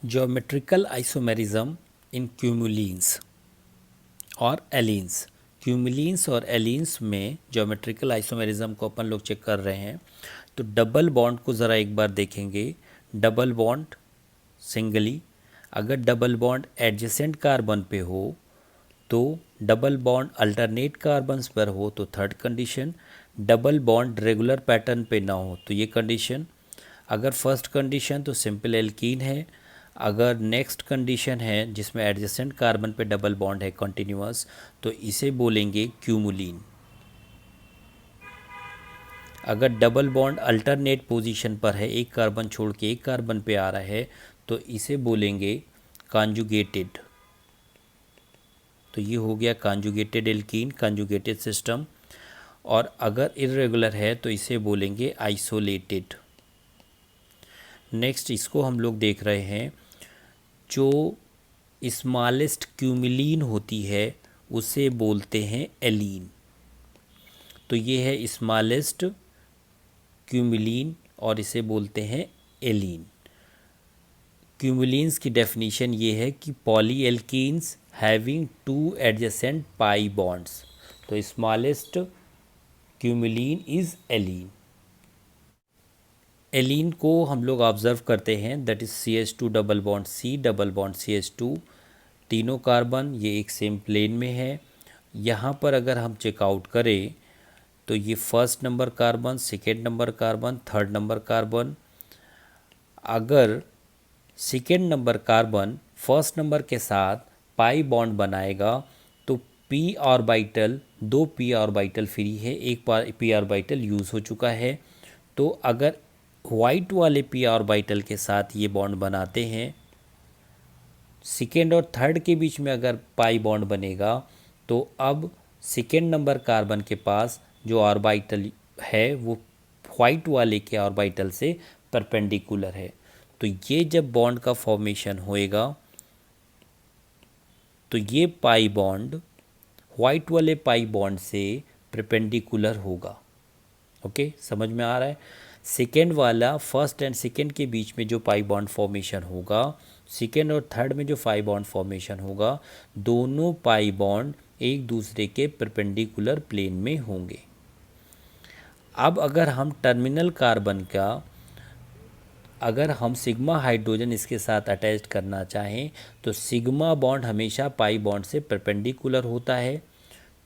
Geometrical isomerism in क्यूमुलिन्स और एलीन्स। क्यूमुलिन्स और एलीन्स में ज्योमेट्रिकल आइसोमेरिज्म को अपन लोग चेक कर रहे हैं। तो डबल बॉन्ड को ज़रा एक बार देखेंगे। डबल बॉन्ड सिंगली, अगर डबल बॉन्ड एडजेसेंट कार्बन पे हो तो डबल बॉन्ड अल्टरनेट कार्बन्स पर हो तो third condition, double bond regular pattern पे ना हो तो ये कंडीशन। अगर फर्स्ट कंडीशन तो सिंपल एल्कीन है। अगर नेक्स्ट कंडीशन है जिसमें एडजेसेंट कार्बन पे डबल बॉन्ड है कंटिन्यूअस तो इसे बोलेंगे क्यूमुलिन। अगर डबल बॉन्ड अल्टरनेट पोजीशन पर है, एक कार्बन छोड़ के एक कार्बन पे आ रहा है तो इसे बोलेंगे कॉन्जुगेटेड। तो ये हो गया कॉन्जुगेटेड एल्कीन, कॉन्जुगेटेड सिस्टम। और अगर इर्रेगुलर है तो इसे बोलेंगे आइसोलेटेड। नेक्स्ट इसको हम लोग देख रहे हैं, जो स्मॉलेस्ट क्यूमुलिन होती है उसे बोलते हैं एलीन। तो ये है स्मॉलेस्ट क्यूमुलिन और इसे बोलते हैं एलीन। क्यूमुलिन्स की डेफिनेशन ये है कि poly alkenes having two adjacent पाई बॉन्ड्स। तो स्मॉलेस्ट क्यूमुलिन इज एलीन। एलीन को हम लोग ऑब्जर्व करते हैं, that is CH2 double bond C double bond CH2, तीनों कार्बन ये एक सेम प्लेन में है। यहाँ पर अगर हम चेकआउट करें तो ये first number carbon, second number carbon, third number carbon. अगर second number carbon first number के साथ पाई बॉन्ड बनाएगा तो p ऑर्बिटल, दो p ऑर्बिटल फ्री है, एक p ऑर्बिटल यूज़ हो चुका है। तो अगर वाइट वाले p ऑर्बिटल के साथ ये बॉन्ड बनाते हैं, सेकेंड और थर्ड के बीच में अगर पाई बॉन्ड बनेगा तो अब सेकेंड नंबर कार्बन के पास जो ऑर्बिटल है वो वाइट वाले के ऑर्बिटल से परपेंडिकुलर है। तो ये जब बॉन्ड का फॉर्मेशन होएगा तो ये पाई बॉन्ड वाइट वाले पाई बॉन्ड से परपेंडिकुलर होगा। ओके, समझ में आ रहा है? सेकेंड वाला फर्स्ट एंड सेकेंड के बीच में जो पाई बॉन्ड फॉर्मेशन होगा, सेकेंड और थर्ड में जो पाई बॉन्ड फॉर्मेशन होगा, दोनों पाई बॉन्ड एक दूसरे के परपेंडिकुलर प्लेन में होंगे। अब अगर हम टर्मिनल कार्बन का, अगर हम सिग्मा हाइड्रोजन इसके साथ अटैच करना चाहें तो सिग्मा बॉन्ड हमेशा पाई बॉन्ड से परपेंडिकुलर होता है।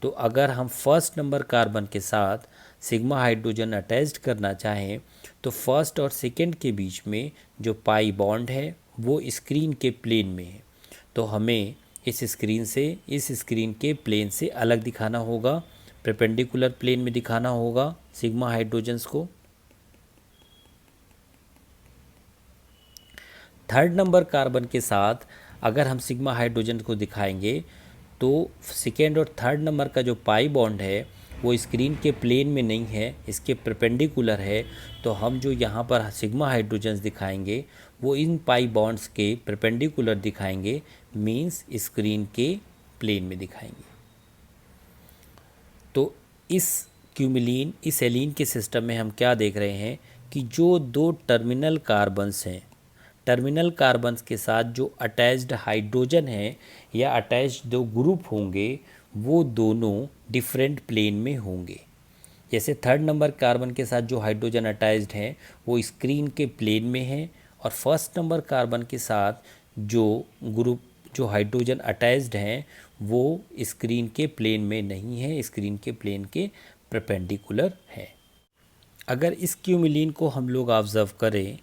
तो अगर हम फर्स्ट नंबर कार्बन के साथ सिग्मा हाइड्रोजन अटैच करना चाहें तो फर्स्ट और सेकेंड के बीच में जो पाई बॉन्ड है वो स्क्रीन के प्लेन में है। तो हमें इस स्क्रीन के प्लेन से अलग दिखाना होगा, परपेंडिकुलर प्लेन में दिखाना होगा सिग्मा हाइड्रोजन्स को। थर्ड नंबर कार्बन के साथ अगर हम सिग्मा हाइड्रोजन को दिखाएंगे तो सेकेंड और थर्ड नंबर का जो पाई बॉन्ड है वो स्क्रीन के प्लेन में नहीं है, इसके परपेंडिकुलर है। तो हम जो यहाँ पर सिग्मा हाइड्रोजन्स दिखाएंगे वो इन पाई बॉन्ड्स के परपेंडिकुलर दिखाएंगे, मींस स्क्रीन के प्लेन में दिखाएंगे। तो इस क्यूमुलिन, इस एलीन के सिस्टम में हम क्या देख रहे हैं कि जो दो टर्मिनल कार्बन्स हैं, टर्मिनल कार्बन्स के साथ जो अटैच्ड हाइड्रोजन है या अटैच्ड दो ग्रुप होंगे वो दोनों डिफरेंट प्लेन में होंगे। जैसे थर्ड नंबर कार्बन के साथ जो हाइड्रोजन अटैच्ड है वो स्क्रीन के प्लेन में है, और फर्स्ट नंबर कार्बन के साथ जो ग्रुप, जो हाइड्रोजन अटैच्ड हैं वो स्क्रीन के प्लेन में नहीं है, स्क्रीन के प्लेन के परपेंडिकुलर है। अगर इस क्यूमुलिन को हम लोग ऑब्जर्व करें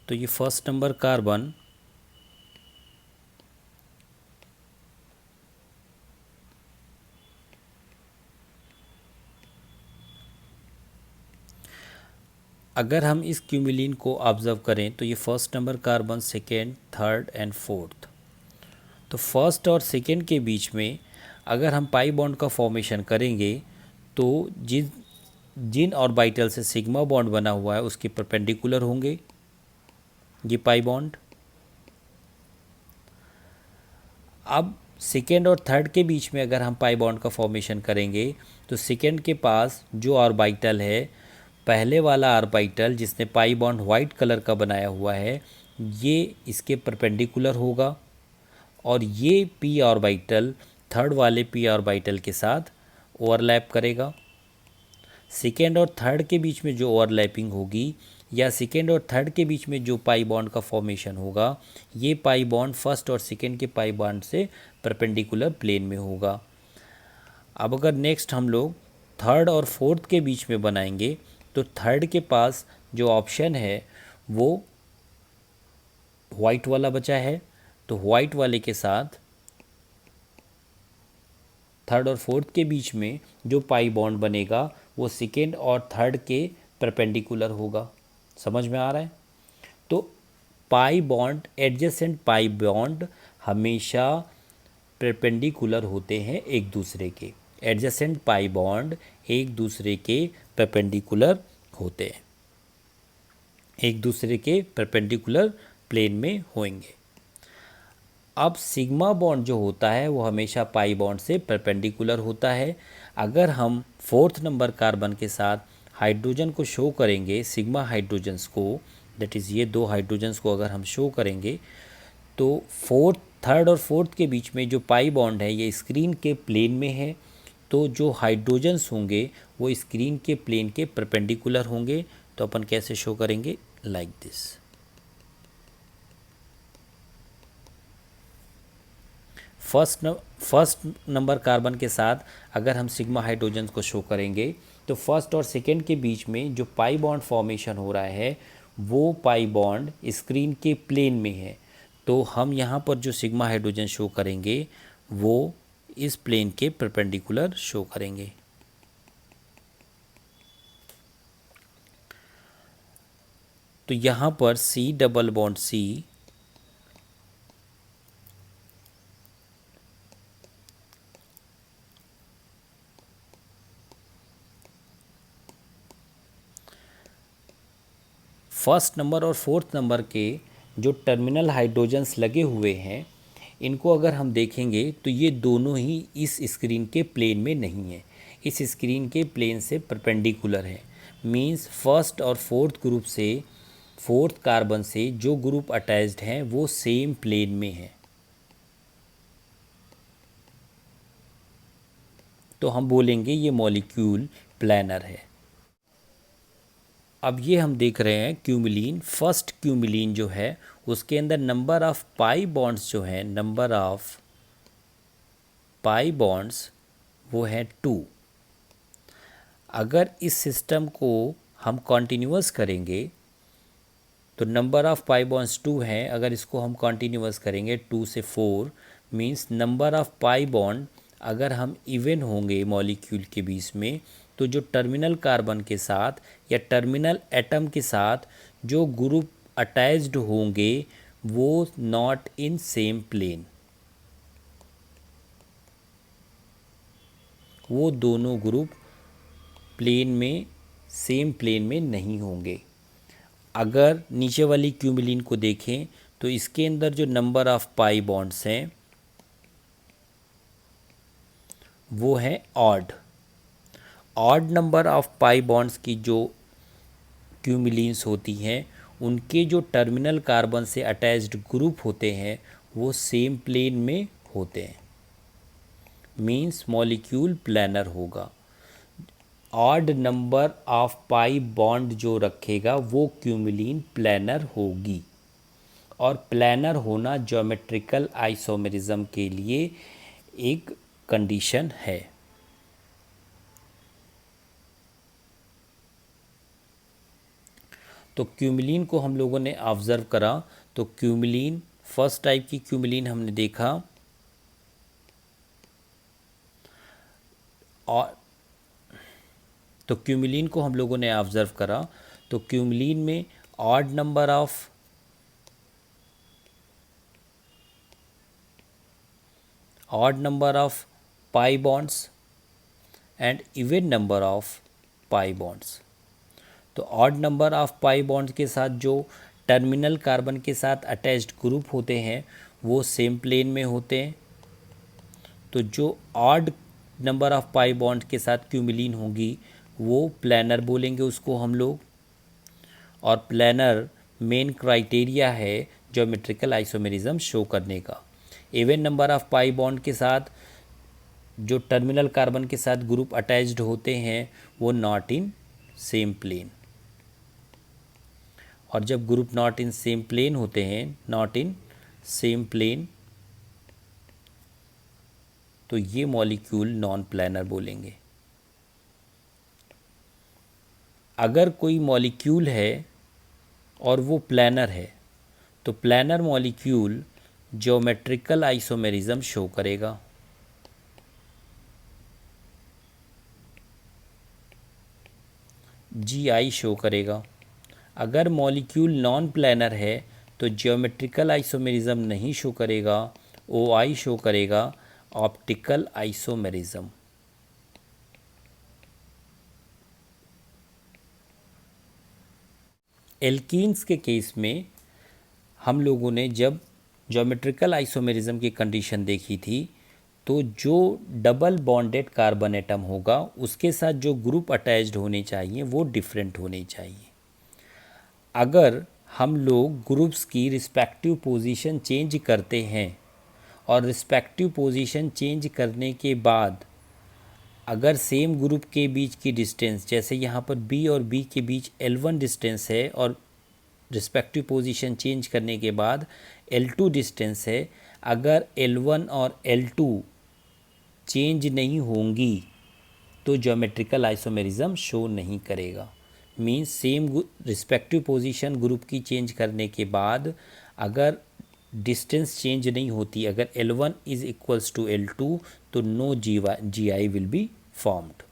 तो ये फर्स्ट नंबर कार्बन अगर हम इस क्यूमुलिन को ऑब्जर्व करें तो ये first number carbon, second, third and fourth. तो फर्स्ट और सेकेंड के बीच में अगर हम पाई बॉन्ड का फॉर्मेशन करेंगे तो जिन जिन ऑर्बिटल से सिग्मा बॉन्ड बना हुआ है उसके परपेंडिकुलर होंगे ये पाई बॉन्ड। अब सेकेंड और थर्ड के बीच में अगर हम पाई बॉन्ड का फॉर्मेशन करेंगे तो सेकेंड के पास जो ऑर्बिटल है, पहले वाला ऑर्बिटल जिसने पाई बॉन्ड वाइट कलर का बनाया हुआ है ये इसके परपेंडिकुलर होगा और ये पी ऑर्बिटल थर्ड वाले पी ऑर्बिटल के साथ ओवरलैप करेगा। सेकेंड और थर्ड के बीच में जो ओवरलैपिंग होगी या सेकेंड और थर्ड के बीच में जो पाई बॉन्ड का फॉर्मेशन होगा, ये पाई बॉन्ड फर्स्ट और सेकेंड के पाई बॉन्ड से परपेंडिकुलर प्लेन में होगा। अब अगर नेक्स्ट हम लोग थर्ड और फोर्थ के बीच में बनाएंगे तो थर्ड के पास जो ऑप्शन है वो वाइट वाला बचा है, तो वाइट वाले के साथ थर्ड और फोर्थ के बीच में जो पाई बॉन्ड बनेगा वो सेकेंड और थर्ड के परपेंडिकुलर होगा। समझ में आ रहा है? तो pi bond, adjacent pi bond हमेशा परपेंडिकुलर होते हैं एक दूसरे के। एडजेसेंट पाई बॉन्ड एक दूसरे के परपेंडिकुलर होते हैं, एक दूसरे के परपेंडिकुलर प्लेन में होंगे। अब सिग्मा बॉन्ड जो होता है वो हमेशा पाई बॉन्ड से परपेंडिकुलर होता है। अगर हम फोर्थ नंबर कार्बन के साथ हाइड्रोजन को शो करेंगे, सिग्मा हाइड्रोजन्स को, दैट इज़ ये दो हाइड्रोजन्स को अगर हम शो करेंगे तो थर्ड और फोर्थ के बीच में जो पाई बॉन्ड है ये स्क्रीन के प्लेन में है, तो जो हाइड्रोजन्स होंगे वो स्क्रीन के प्लेन के परपेंडिकुलर होंगे। तो अपन कैसे शो करेंगे? Like this. First number carbon के साथ अगर हम सिग्मा हाइड्रोजन को शो करेंगे तो फर्स्ट और सेकेंड के बीच में जो पाई बॉन्ड फॉर्मेशन हो रहा है वो पाई बॉन्ड स्क्रीन के प्लेन में है, तो हम यहाँ पर जो सिग्मा हाइड्रोजन शो करेंगे वो इस प्लेन के परपेंडिकुलर शो करेंगे। तो यहाँ पर C double bond C first number और फोर्थ नंबर के जो टर्मिनल हाइड्रोजन्स लगे हुए हैं इनको अगर हम देखेंगे तो ये दोनों ही इस स्क्रीन के प्लेन में नहीं है, इस स्क्रीन के प्लेन से परपेंडिकुलर है। मींस फर्स्ट और फोर्थ ग्रुप से, फोर्थ कार्बन से जो ग्रुप अटैच्ड हैं वो सेम प्लेन में है, तो हम बोलेंगे ये मॉलिक्यूल प्लानर है। अब ये हम देख रहे हैं क्यूमिलीन, फर्स्ट क्यूमिलीन जो है उसके अंदर नंबर ऑफ पाई बॉन्ड्स जो है, नंबर ऑफ पाई बॉन्ड्स वो है 2। अगर इस सिस्टम को हम कॉन्टीन्यूअस करेंगे तो नंबर ऑफ पाई बॉन्ड्स 2 हैं, अगर इसको हम कॉन्टीन्यूअस करेंगे 2 से 4 means number of pi bond अगर हम इवन होंगे मॉलिक्यूल के बीच में तो जो टर्मिनल कार्बन के साथ या टर्मिनल एटम के साथ जो ग्रुप अटैच्ड होंगे वो नॉट इन सेम प्लेन, वो दोनों ग्रुप प्लेन में, सेम प्लेन में नहीं होंगे। अगर नीचे वाली क्यूमिलीन को देखें तो इसके अंदर जो नंबर ऑफ पाई बॉन्ड्स हैं वो है odd number of pi bonds की जो क्यूमिलीन्स होती हैं उनके जो टर्मिनल कार्बन से अटैच्ड ग्रुप होते हैं वो सेम प्लेन में होते हैं, मींस मॉलिक्यूल प्लानर होगा। Odd number of pi bond जो रखेगा वो क्यूमिलीन प्लानर होगी, और प्लानर होना ज्योमेट्रिकल आइसोमेरिज्म के लिए एक कंडीशन है। तो क्यूमिलीन को हम लोगों ने ऑब्ज़र्व करा, तो क्यूमिलीन फर्स्ट टाइप की क्यूमिलीन हमने देखा, और तो क्यूमिलीन को हम लोगों ने ऑब्ज़र्व करा तो क्यूमिलीन में odd number of pi bonds and even number of pi bonds. तो odd number of pi bonds के साथ जो टर्मिनल कार्बन के साथ अटैच्ड ग्रुप होते हैं वो सेम प्लेन में होते हैं, तो जो odd number of pi bond के साथ क्यूमिलीन होगी वो प्लानर बोलेंगे उसको हम लोग। और प्लानर मेन क्राइटेरिया है ज्योमेट्रिकल आइसोमेरिज्म शो करने का। Even number of pi bond के साथ जो टर्मिनल कार्बन के साथ ग्रुप अटैच्ड होते हैं वो नॉट इन सेम प्लेन, और जब group not in same plane होते हैं, नॉट इन सेम प्लेन, तो ये मॉलिक्यूल नॉन प्लानर बोलेंगे। अगर कोई मॉलिक्यूल है और वो प्लानर है तो planar molecule geometrical isomerism show करेगा। GI शो करेगा। अगर मॉलिक्यूल नॉन प्लानर है तो ज्योमेट्रिकल आइसोमेरिज्म नहीं शो करेगा, OI शो करेगा, ऑप्टिकल आइसोमेरिज्म। एल्कीन्स के केस में हम लोगों ने जब ज्योमेट्रिकल आइसोमेरिज्म की कंडीशन देखी थी तो जो डबल बॉन्डेड कार्बन एटम होगा उसके साथ जो ग्रुप अटैच्ड होने चाहिए वो डिफरेंट होने चाहिए। अगर हम लोग ग्रुप्स की रिस्पेक्टिव पोजीशन चेंज करते हैं और रिस्पेक्टिव पोजीशन चेंज करने के बाद अगर सेम ग्रुप के बीच की डिस्टेंस, जैसे यहाँ पर B और B के बीच L1 डिस्टेंस है और रिस्पेक्टिव पोजीशन चेंज करने के बाद L2 डिस्टेंस है, अगर L1 और L2 चेंज नहीं होंगी तो ज्योमेट्रिकल आइसोमेरिज्म शो नहीं करेगा। Means same respective position group की चेंज करने के बाद अगर डिस्टेंस चेंज नहीं होती, अगर L1 is equals to L2 तो no GI will be formed.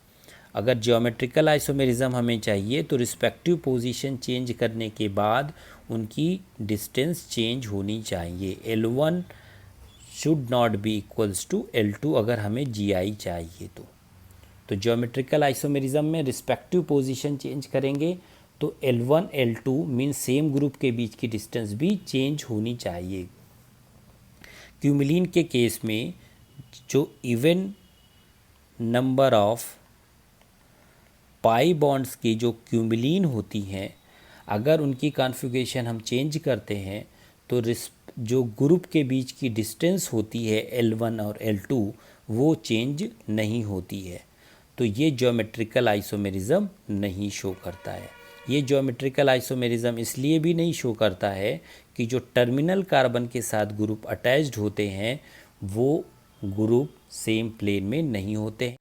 अगर ज्योमेट्रिकल आइसोमेरिज्म हमें चाहिए तो रिस्पेक्टिव पोजीशन चेंज करने के बाद उनकी डिस्टेंस चेंज होनी चाहिए। L1 should not be equals to L2 अगर हमें GI चाहिए तो ज्योमेट्रिकल आइसोमेरिज्म में रिस्पेक्टिव पोजीशन चेंज करेंगे तो L1 L2 mean same group के बीच की डिस्टेंस भी चेंज होनी चाहिए। क्यूमिलीन के केस में जो even number of pi bonds की जो क्यूमिलीन होती हैं, अगर उनकी कॉन्फ़िगरेशन हम चेंज करते हैं तो जो ग्रुप के बीच की डिस्टेंस होती है L1 और L2 वो चेंज नहीं होती है, तो ये ज्योमेट्रिकल आइसोमेरिज्म नहीं शो करता है। ये ज्योमेट्रिकल आइसोमेरिज्म इसलिए भी नहीं शो करता है कि जो टर्मिनल कार्बन के साथ ग्रुप अटैच्ड होते हैं वो ग्रुप सेम प्लेन में नहीं होते।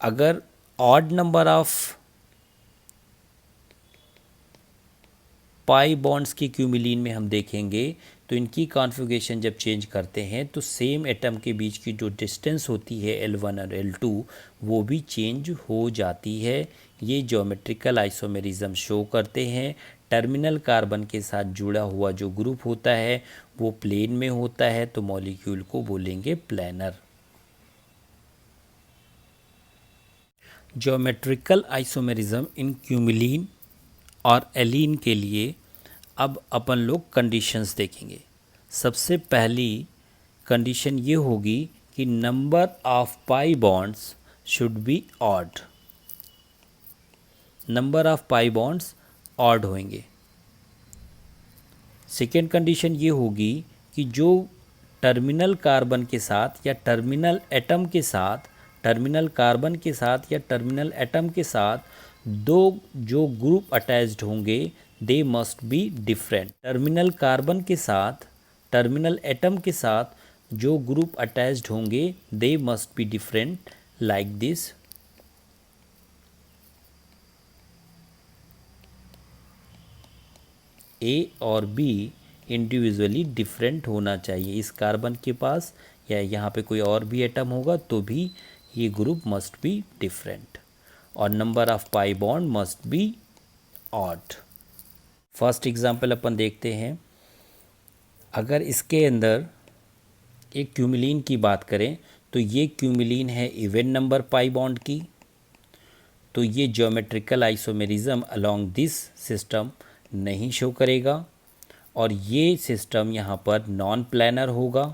अगर odd number of pi bonds की क्यूमिलीन में हम देखेंगे तो इनकी कॉन्फ़िगरेशन जब चेंज करते हैं तो सेम एटम के बीच की जो डिस्टेंस होती है L1 और L2 वो भी चेंज हो जाती है। ये ज्योमेट्रिकल आइसोमेरिज्म शो करते हैं। टर्मिनल कार्बन के साथ जुड़ा हुआ जो ग्रुप होता है वो प्लेन में होता है तो मॉलिक्यूल को बोलेंगे प्लानर। ज्योमेट्रिकल आइसोमेरिज्म इन क्यूमिलीन और एलीन के लिए अब अपन लोग कंडीशंस देखेंगे। सबसे पहली कंडीशन ये होगी कि number of pi bonds should be odd. Number of pi bonds odd होंगे। सेकेंड कंडीशन ये होगी कि जो टर्मिनल कार्बन के साथ या टर्मिनल एटम के साथ, टर्मिनल कार्बन के साथ या टर्मिनल एटम के साथ दो जो ग्रुप अटैच्ड होंगे they must be different. Terminal carbon के साथ, टर्मिनल एटम के साथ जो ग्रुप अटैच्ड होंगे they must be different like this. A और B इंडिविजुअली डिफरेंट होना चाहिए। इस कार्बन के पास या यहाँ पे कोई और भी एटम होगा तो भी ये ग्रुप मस्ट बी डिफरेंट और number of pi bond must be odd. First example अपन देखते हैं। अगर इसके अंदर एक क्यूमिलीन की बात करें तो ये क्यूमिलीन है इवन नंबर पाई बॉन्ड की, तो ये geometrical isomerism along this system नहीं शो करेगा और ये सिस्टम यहाँ पर नॉन प्लानर होगा।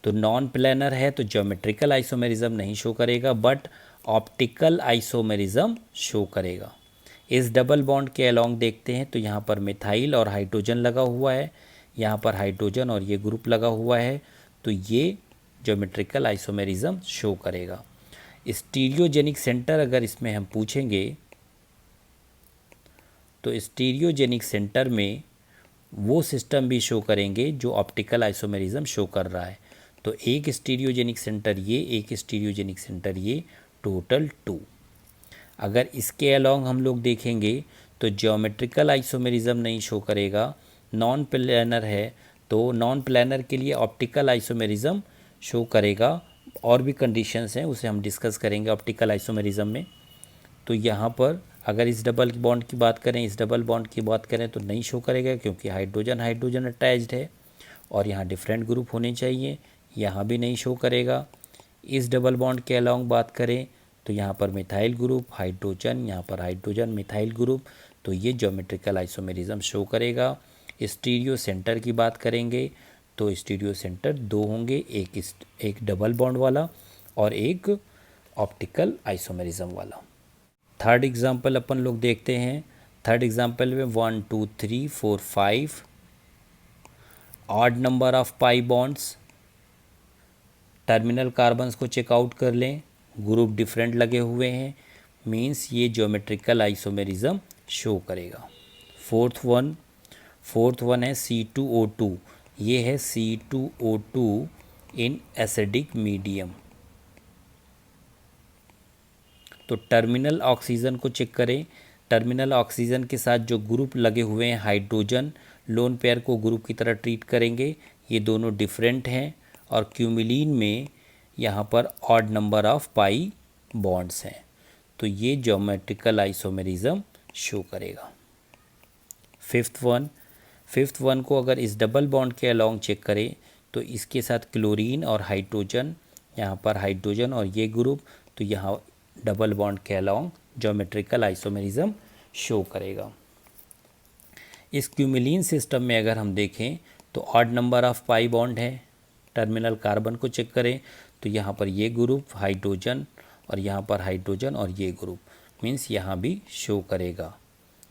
तो नॉन प्लानर है तो ज्योमेट्रिकल आइसोमेरिज्म नहीं शो करेगा बट ऑप्टिकल आइसोमेरिज्म शो करेगा। इस डबल बॉन्ड के अलोंग देखते हैं तो यहाँ पर मिथाइल और हाइड्रोजन लगा हुआ है, यहाँ पर हाइड्रोजन और ये ग्रुप लगा हुआ है, तो ये ज्योमेट्रिकल आइसोमेरिज्म शो करेगा। स्टीरियोजेनिक सेंटर अगर इसमें हम पूछेंगे तो स्टीरियोजेनिक सेंटर में वो सिस्टम भी शो करेंगे जो ऑप्टिकल आइसोमेरिज्म शो कर रहा है। तो एक स्टीरियोजेनिक सेंटर ये, एक स्टीरियोजेनिक सेंटर ये, टोटल 2। अगर इसके अलोंग हम लोग देखेंगे तो ज्योमेट्रिकल आइसोमेरिज्म नहीं शो करेगा, नॉन प्लानर है तो नॉन प्लानर के लिए ऑप्टिकल आइसोमेरिज्म शो करेगा। और भी कंडीशंस हैं, उसे हम डिस्कस करेंगे ऑप्टिकल आइसोमेरिज्म में। तो यहाँ पर अगर इस डबल बॉन्ड की बात करें, इस डबल बॉन्ड की बात करें तो नहीं शो करेगा, क्योंकि हाइड्रोजन हाइड्रोजन अटैच्ड है और यहाँ डिफरेंट ग्रुप होने चाहिए, यहाँ भी नहीं शो करेगा। इस डबल बॉन्ड के अलोंग बात करें तो यहाँ पर मिथाइल ग्रुप हाइड्रोजन, यहाँ पर हाइड्रोजन मिथाइल ग्रुप, तो ये ज्योमेट्रिकल आइसोमेरिज्म शो करेगा। स्टीरियो सेंटर की बात करेंगे तो स्टीरियो सेंटर 2 होंगे, एक डबल बॉन्ड वाला और एक ऑप्टिकल आइसोमेरिज्म वाला। थर्ड एग्जाम्पल अपन लोग देखते हैं। थर्ड एग्जाम्पल में 1 2 3 4 5 odd number of pi bonds. Terminal carbons को चेकआउट कर लें, ग्रुप डिफरेंट लगे हुए हैं, मीन्स ये ज्योमेट्रिकल आइसोमेरिज्म शो करेगा। फोर्थ वन है C2O2, ये है C2O2 इन एसिडिक मीडियम। तो टर्मिनल ऑक्सीजन को चेक करें, टर्मिनल ऑक्सीजन के साथ जो ग्रुप लगे हुए हैं हाइड्रोजन, लोन पेयर को ग्रुप की तरह ट्रीट करेंगे, ये दोनों डिफरेंट हैं और क्यूमिलीन में यहाँ पर odd number of pi bonds हैं, तो ये ज्योमेट्रिकल आइसोमेरिज्म शो करेगा। फिफ्थ वन को अगर इस डबल बॉन्ड के अलोंग चेक करें तो इसके साथ क्लोरीन और हाइड्रोजन, यहाँ पर हाइड्रोजन और ये ग्रुप, तो यहाँ डबल बॉन्ड के अलोंग ज्योमेट्रिकल आइसोमेरिज्म शो करेगा। इस क्यूमिलीन सिस्टम में अगर हम देखें तो odd number of pi bond है। टर्मिनल कार्बन को चेक करें तो यहाँ पर ये ग्रुप हाइड्रोजन और यहाँ पर हाइड्रोजन और ये ग्रुप, मीन्स यहाँ भी शो करेगा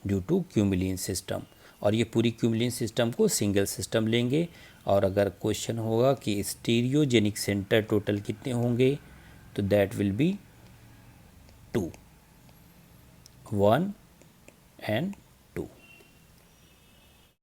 ड्यू टू क्यूमिलीन सिस्टम। और ये पूरी क्यूमिलीन सिस्टम को सिंगल सिस्टम लेंगे। और अगर क्वेश्चन होगा कि स्टीरियोजेनिक सेंटर टोटल कितने होंगे तो दैट विल बी 2, 1 and